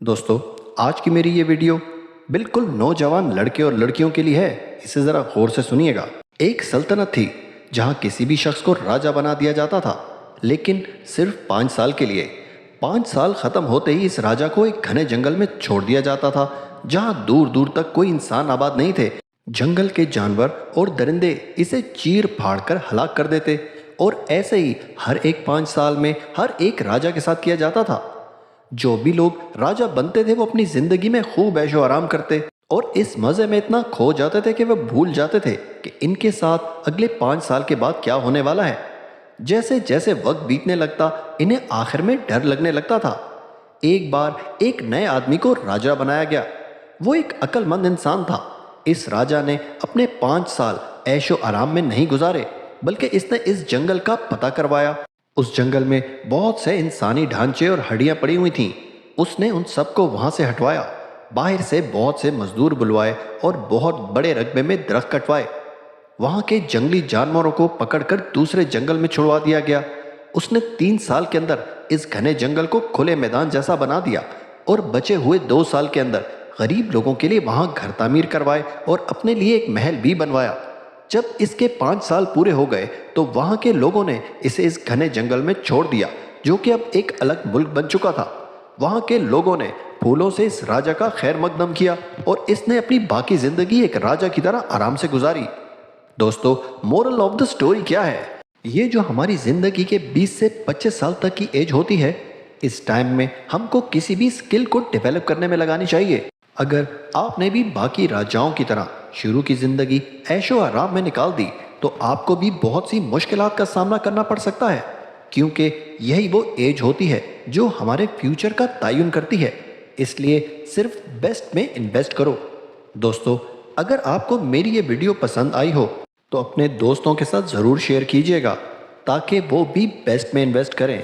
दोस्तों, आज की मेरी ये वीडियो बिल्कुल नौजवान लड़के और लड़कियों के लिए है। इसे ज़रा गौर से सुनिएगा। एक सल्तनत थी जहां किसी भी शख्स को राजा बना दिया जाता था, लेकिन सिर्फ 5 साल के लिए। 5 साल ख़त्म होते ही इस राजा को एक घने जंगल में छोड़ दिया जाता था, जहां दूर दूर तक कोई इंसान आबाद नहीं थे। जंगल के जानवर और दरिंदे इसे चीर फाड़ कर हलाक कर देते, और ऐसे ही हर एक 5 साल में हर एक राजा के साथ किया जाता था। जो भी लोग राजा बनते थे वो अपनी जिंदगी में खूब ऐशो आराम करते और इस मजे में इतना खो जाते थे कि वे भूल जाते थे कि इनके साथ अगले 5 साल के बाद क्या होने वाला है। जैसे जैसे वक्त बीतने लगता, इन्हें आखिर में डर लगने लगता था। एक बार एक नए आदमी को राजा बनाया गया। वो एक अक्लमंद इंसान था। इस राजा ने अपने 5 साल ऐशो आराम में नहीं गुजारे, बल्कि इसने इस जंगल का पता करवाया। उस जंगल में बहुत से इंसानी ढांचे और हड्डियां पड़ी हुई थीं। उसने उन सबको वहां से हटवाया, बाहर से बहुत से मजदूर बुलवाए और बहुत बड़े रकबे में दरख्त कटवाए। वहां के जंगली जानवरों को पकड़कर दूसरे जंगल में छुड़वा दिया गया। उसने 3 साल के अंदर इस घने जंगल को खुले मैदान जैसा बना दिया और बचे हुए 2 साल के अंदर गरीब लोगों के लिए वहां घर तामीर करवाए और अपने लिए एक महल भी बनवाया। जब इसके 5 साल पूरे हो गए तो वहां के लोगों ने इसे इस घने जंगल में छोड़ दिया, जो कि अब एक अलग मुल्क बन चुका था। वहां के लोगों ने फूलों से इस राजा का खैर मकदम किया और इसने अपनी बाकी जिंदगी एक राजा की तरह आराम से गुजारी। दोस्तों, मोरल ऑफ द स्टोरी क्या है? ये जो हमारी जिंदगी के 20 से 25 साल तक की एज होती है, इस टाइम में हमको किसी भी स्किल को डेवलप करने में लगानी चाहिए। अगर आपने भी बाकी राजाओं की तरह शुरू की जिंदगी ऐशो आराम में निकाल दी, तो आपको भी बहुत सी मुश्किलात का सामना करना पड़ सकता है, क्योंकि यही वो एज होती है जो हमारे फ्यूचर का तयन करती है। इसलिए सिर्फ बेस्ट में इन्वेस्ट करो। दोस्तों, अगर आपको मेरी ये वीडियो पसंद आई हो तो अपने दोस्तों के साथ ज़रूर शेयर कीजिएगा, ताकि वो भी बेस्ट में इन्वेस्ट करें।